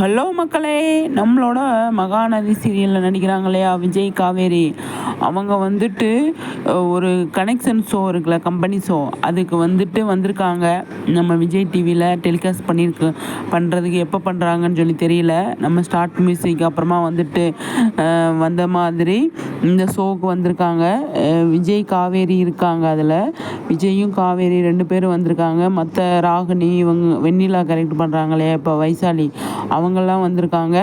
Hello மக்களே, நம்மளோட மகாநதி சீரியலில் நடிக்கிறாங்க இல்லையா விஜய் காவேரி, அவங்க வந்துட்டு ஒரு கனெக்ஷன் ஷோ இருக்குல்ல, கம்பெனி ஷோ, அதுக்கு வந்துட்டு வந்திருக்காங்க. நம்ம விஜய் டிவியில் டெலிகாஸ்ட் பண்ணுறதுக்கு எப்போ பண்ணுறாங்கன்னு சொல்லி தெரியல. நம்ம ஸ்டார்ட் மியூசிக் அப்புறமா வந்துட்டு வந்த மாதிரி இந்த ஷோவுக்கு வந்திருக்காங்க. விஜய் காவேரி இருக்காங்க, அதில் விஜயும் காவேரி 2 பேரும் வந்திருக்காங்க. மற்ற ராகினி, இவங்க வெண்ணிலா கரெக்ட் பண்ணுறாங்க இல்லையா, இப்போ வைசாலி, அவங்கெல்லாம் வந்திருக்காங்க.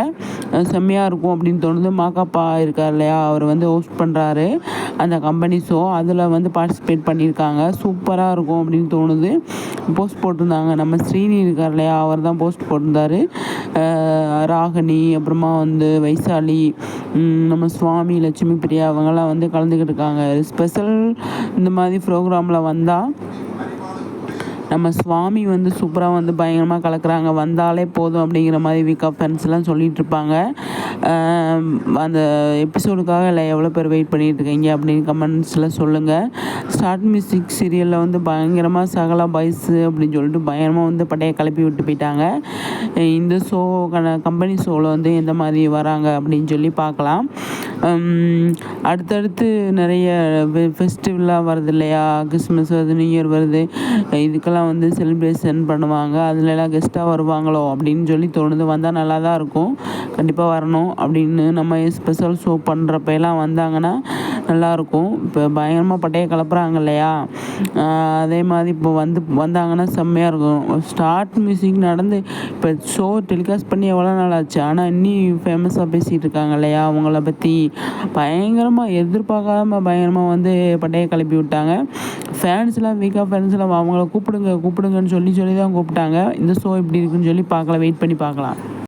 செம்மையாக இருக்கும் அப்படின்னு தோணுது. மாக்காப்பா இருக்கார் இல்லையா, அவர் வந்து ஹோஸ்ட் பண்ணுறாரு அந்த கம்பெனி ஷோ, அதில் வந்து பார்ட்டிசிபேட் பண்ணியிருக்காங்க. சூப்பராக இருக்கும் அப்படின்னு தோணுது. போஸ்ட் போட்டிருந்தாங்க, நம்ம ஸ்ரீனி இருக்கார் இல்லையா, அவர் தான் போஸ்ட் போட்டிருந்தாரு. ராகினி, அப்புறமா வந்து வைசாலி, நம்ம சுவாமி, லட்சுமி பிரியா, அவங்கெல்லாம் வந்து கலந்துக்கிட்டு இருக்காங்க. ஸ்பெஷல் இந்த மாதிரி ப்ரோக்ராமில் வந்தால் நம்ம சுவாமி வந்து சூப்பராக வந்து பயங்கரமாக கலக்குறாங்க, வந்தாலே போதும் அப்படிங்கிற மாதிரி வீக் ஆஃப் ஃபேன்ஸ்லாம் சொல்லிகிட்டு இருப்பாங்க. அந்த எபிசோடுக்காக இல்லை எவ்வளோ பேர் வெயிட் பண்ணிகிட்டு இருக்கீங்க அப்படின்னு கமெண்ட்ஸில் சொல்லுங்கள். ஸ்டார்ட் மியூசிக் சீரியலில் வந்து பயங்கரமாக சகலா பாய்ஸு அப்படின்னு சொல்லிட்டு பயங்கரமாக வந்து பட்டையை கிளப்பி விட்டு போயிட்டாங்க. இந்த ஷோ கம்பெனி ஷோவில் வந்து எந்த மாதிரி வராங்க அப்படின்னு சொல்லி பார்க்கலாம். அடுத்தடுத்து நிறைய ஃபெஸ்டிவல்லாம் வருது இல்லையா, கிறிஸ்மஸ் வருது, நியூ இயர் வருது, இதுக்கெல்லாம் வந்து செலிப்ரேஷன் பண்ணுவாங்க. அதுலலாம் கெஸ்ட்டாக வருவாங்களோ அப்படின்னு சொல்லி தோணுது. வந்தால் நல்லா தான் இருக்கும், கண்டிப்பாக வரணும் அப்படின்னு. நம்ம ஸ்பெஷல் ஷோ பண்ணுறப்பெல்லாம் வந்தாங்கன்னா நல்லாயிருக்கும். இப்போ பயங்கரமாக பட்டையை கிளப்புறாங்க இல்லையா, அதே மாதிரி இப்போ வந்தாங்கன்னா செம்மையாக இருக்கும். ஸ்டார்ட் மியூசிக் நடந்து இப்போ ஷோ டெலிகாஸ்ட் பண்ணி எவ்வளோ நாள் ஆச்சு, ஆனால் இன்னி ஃபேமஸாக பேசிகிட்டு இருக்காங்க இல்லையா, அவங்கள பற்றி பயங்கரமாக எதிர்பார்க்காம பயங்கரமாக வந்து பட்டையை கிளப்பி விட்டாங்க. ஃபேன்ஸ்லாம் வீக்காக ஃபேன்ஸ்லாம் அவங்கள கூப்பிடுங்கன்னு சொல்லி தான் கூப்பிட்டாங்க. இந்த ஷோ எப்படி இருக்குன்னு சொல்லி பார்க்கலாம், வெயிட் பண்ணி பார்க்கலாம்.